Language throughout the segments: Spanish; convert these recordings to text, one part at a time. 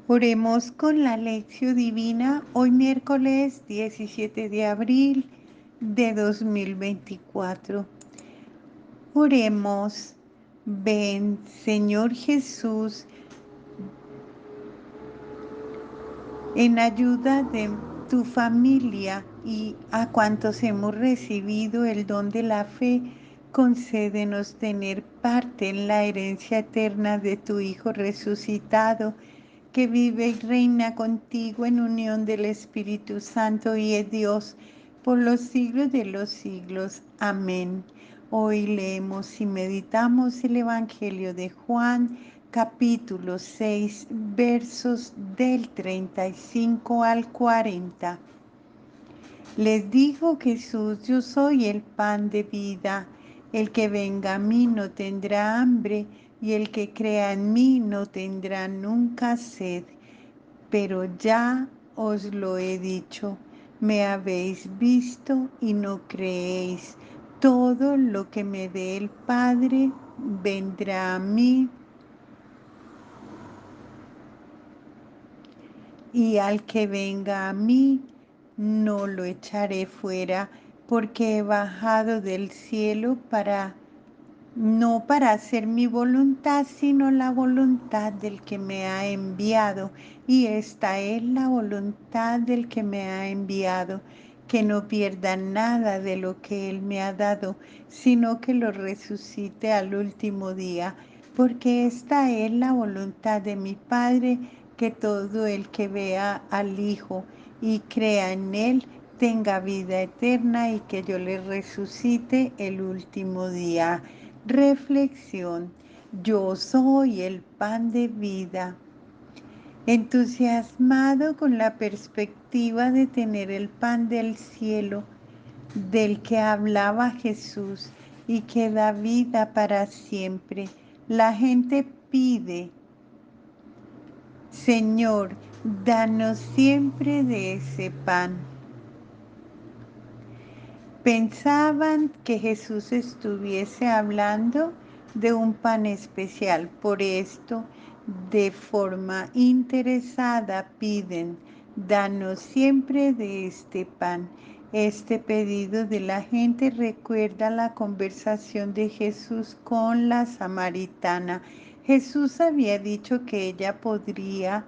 Oremos con la lección divina hoy miércoles 17 de abril de 2024. Oremos, ven Señor Jesús, en ayuda de tu familia y a cuantos hemos recibido el don de la fe, concédenos tener parte en la herencia eterna de tu Hijo resucitado, que vive y reina contigo en unión del Espíritu Santo y es Dios por los siglos de los siglos. Amén. Hoy leemos y meditamos el Evangelio de Juan, capítulo 6, versos del 35 al 40. Les dijo Jesús: yo soy el pan de vida. El que venga a mí no tendrá hambre, y el que crea en mí no tendrá nunca sed. Pero ya os lo he dicho, me habéis visto y no creéis. Todo lo que me dé el Padre vendrá a mí, y al que venga a mí no lo echaré fuera, porque he bajado del cielo no para hacer mi voluntad, sino la voluntad del que me ha enviado. Y esta es la voluntad del que me ha enviado, que no pierda nada de lo que Él me ha dado, sino que lo resucite al último día. Porque esta es la voluntad de mi Padre, que todo el que vea al Hijo y crea en Él tenga vida eterna, y que yo le resucite el último día. Reflexión: yo soy el pan de vida. Entusiasmado con la perspectiva de tener el pan del cielo, del que hablaba Jesús y que da vida para siempre, la gente pide: Señor, danos siempre de ese pan. Pensaban que Jesús estuviese hablando de un pan especial. Por esto, de forma interesada, piden: danos siempre de este pan. Este pedido de la gente recuerda la conversación de Jesús con la samaritana. Jesús había dicho que ella podría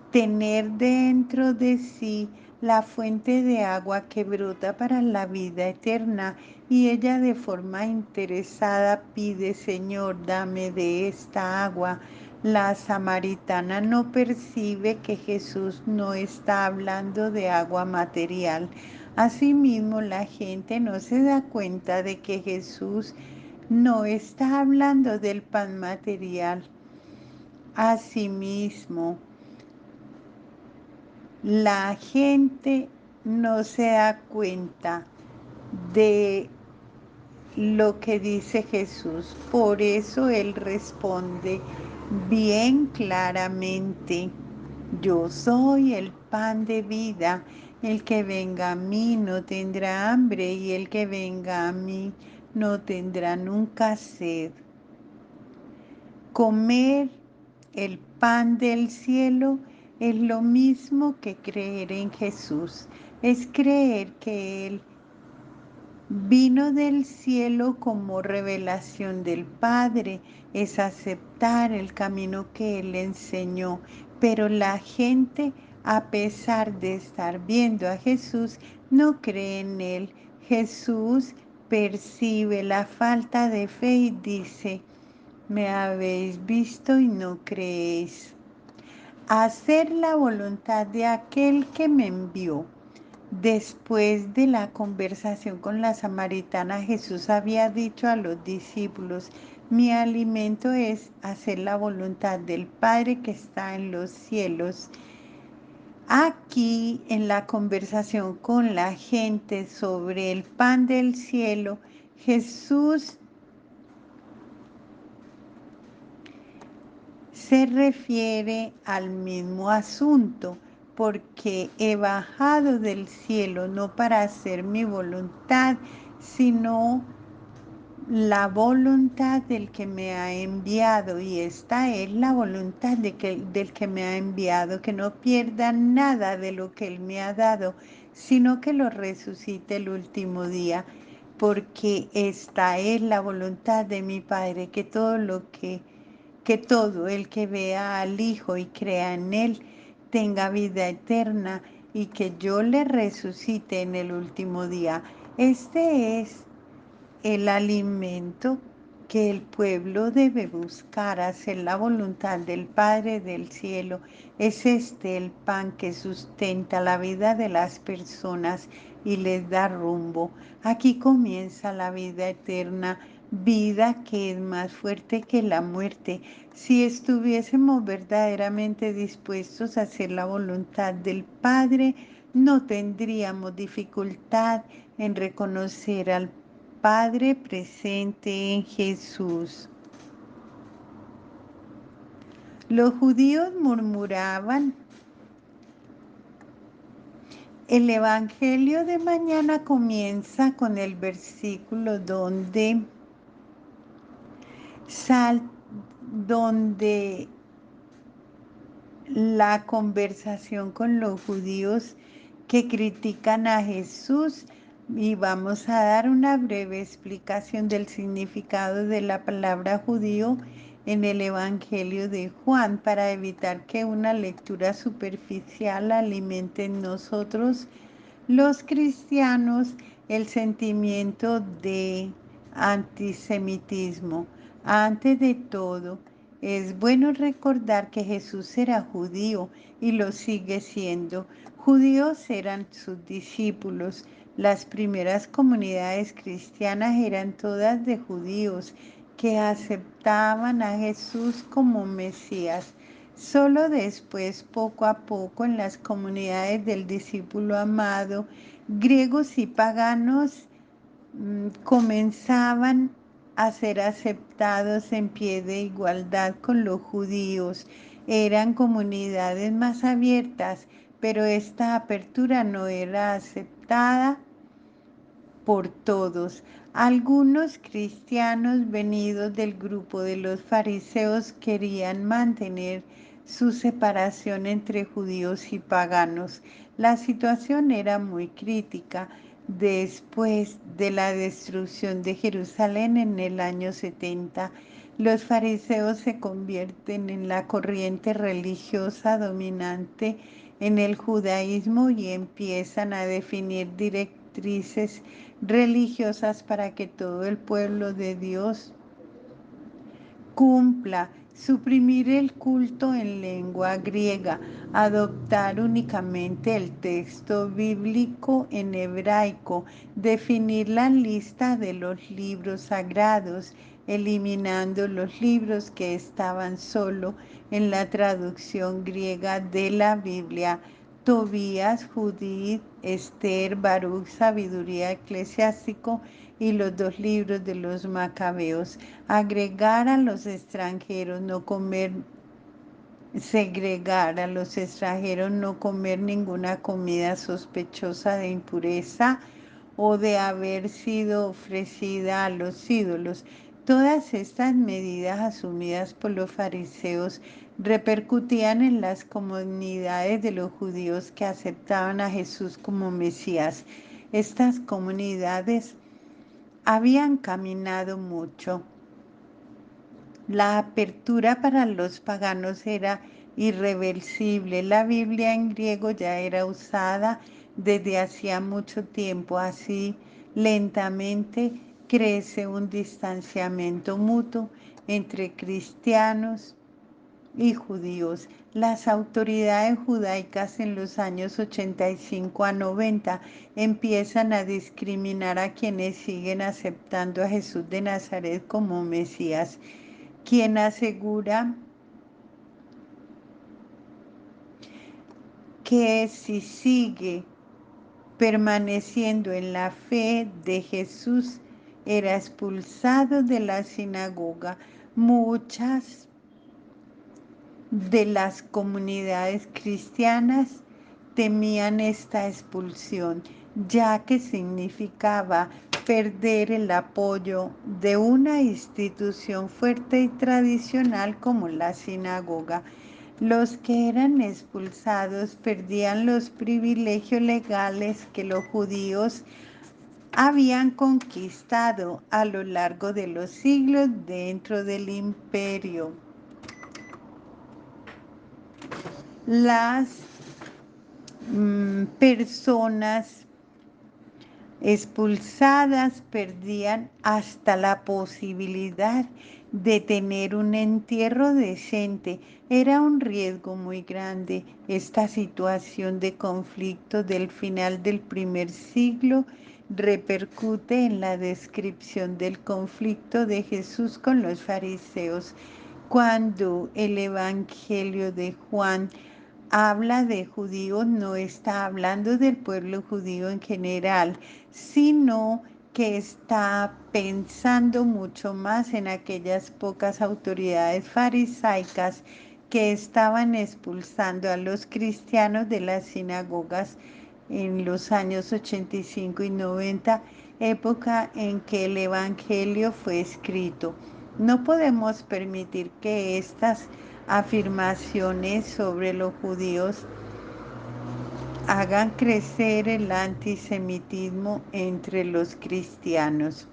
tener dentro de sí la fuente de agua que brota para la vida eterna, y ella de forma interesada pide: Señor, dame de esta agua. La samaritana no percibe que Jesús no está hablando de agua material. Asimismo, la gente no se da cuenta de que Jesús no está hablando del pan material. Asimismo, la gente no se da cuenta de lo que dice Jesús. Por eso Él responde bien claramente: yo soy el pan de vida. El que venga a mí no tendrá hambre, y el que venga a mí no tendrá nunca sed. Comer el pan del cielo es lo mismo que creer en Jesús. Es creer que Él vino del cielo como revelación del Padre. Es aceptar el camino que Él enseñó. Pero la gente, a pesar de estar viendo a Jesús, no cree en Él. Jesús percibe la falta de fe y dice: me habéis visto y no creéis. Hacer la voluntad de aquel que me envió. Después de la conversación con la samaritana, Jesús había dicho a los discípulos: mi alimento es hacer la voluntad del Padre que está en los cielos. Aquí, en la conversación con la gente sobre el pan del cielo, Jesús se refiere al mismo asunto, porque he bajado del cielo no para hacer mi voluntad, sino la voluntad del que me ha enviado, y esta es la voluntad del que me ha enviado, que no pierda nada de lo que Él me ha dado, sino que lo resucite el último día, porque esta es la voluntad de mi Padre, que todo el que vea al Hijo y crea en Él tenga vida eterna, y que yo le resucite en el último día. Este es el alimento que el pueblo debe buscar, hacer la voluntad del Padre del cielo. Es este el pan que sustenta la vida de las personas y les da rumbo. Aquí comienza la vida eterna, vida que es más fuerte que la muerte. Si estuviésemos verdaderamente dispuestos a hacer la voluntad del Padre, no tendríamos dificultad en reconocer al Padre presente en Jesús. Los judíos murmuraban. El Evangelio de mañana comienza con el versículo sal, donde la conversación con los judíos que critican a Jesús, y vamos a dar una breve explicación del significado de la palabra judío en el Evangelio de Juan, para evitar que una lectura superficial alimente en nosotros, los cristianos, el sentimiento de antisemitismo. Antes de todo, es bueno recordar que Jesús era judío y lo sigue siendo. Judíos eran sus discípulos. Las primeras comunidades cristianas eran todas de judíos que aceptaban a Jesús como Mesías. Solo después, poco a poco, en las comunidades del discípulo amado, griegos y paganos comenzaban a ser aceptados en pie de igualdad con los judíos. Eran comunidades más abiertas, pero esta apertura no era aceptada por todos. Algunos cristianos venidos del grupo de los fariseos querían mantener su separación entre judíos y paganos. La situación era muy crítica. Después de la destrucción de Jerusalén en el año 70, los fariseos se convierten en la corriente religiosa dominante en el judaísmo y empiezan a definir directrices religiosas para que todo el pueblo de Dios cumpla. Suprimir el culto en lengua griega, adoptar únicamente el texto bíblico en hebraico, definir la lista de los libros sagrados, eliminando los libros que estaban solo en la traducción griega de la Biblia. Tobías, Judith, Esther, Baruch, Sabiduría Eclesiástico, y los dos libros de los Macabeos. Agregar a los extranjeros no comer, segregar a los extranjeros no comer ninguna comida sospechosa de impureza o de haber sido ofrecida a los ídolos. Todas estas medidas asumidas por los fariseos repercutían en las comunidades de los judíos que aceptaban a Jesús como Mesías. Estas comunidades habían caminado mucho. La apertura para los paganos era irreversible. La Biblia en griego ya era usada desde hacía mucho tiempo. Así, lentamente crece un distanciamiento mutuo entre cristianos y judíos. Las autoridades judaicas en los años 85 a 90 empiezan a discriminar a quienes siguen aceptando a Jesús de Nazaret como Mesías, quien asegura que si sigue permaneciendo en la fe de Jesús, era expulsado de la sinagoga. Muchas de las comunidades cristianas temían esta expulsión, ya que significaba perder el apoyo de una institución fuerte y tradicional como la sinagoga. Los que eran expulsados perdían los privilegios legales que los judíos habían conquistado a lo largo de los siglos dentro del imperio. Las personas expulsadas perdían hasta la posibilidad de tener un entierro decente. Era un riesgo muy grande. Esta situación de conflicto del final del primer siglo repercute en la descripción del conflicto de Jesús con los fariseos. Cuando el Evangelio de Juan habla de judíos, no está hablando del pueblo judío en general, sino que está pensando mucho más en aquellas pocas autoridades farisaicas que estaban expulsando a los cristianos de las sinagogas en los años 85 y 90, época en que el Evangelio fue escrito. No podemos permitir que estas afirmaciones sobre los judíos hagan crecer el antisemitismo entre los cristianos.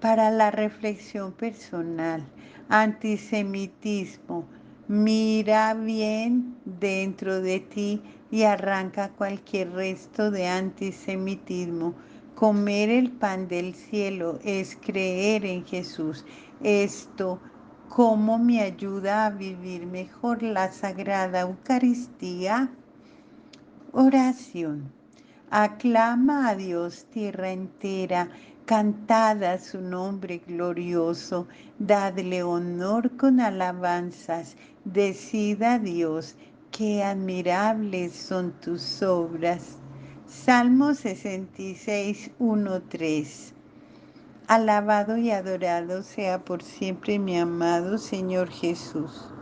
Para la reflexión personal, antisemitismo, mira bien dentro de ti y arranca cualquier resto de antisemitismo. Comer el pan del cielo es creer en Jesús. Esto, ¿cómo me ayuda a vivir mejor la Sagrada Eucaristía? Oración. Aclama a Dios tierra entera, cantad a su nombre glorioso, dadle honor con alabanzas, decid a Dios, qué admirables son tus obras. Salmo 66, 1, 3. Alabado y adorado sea por siempre mi amado Señor Jesús.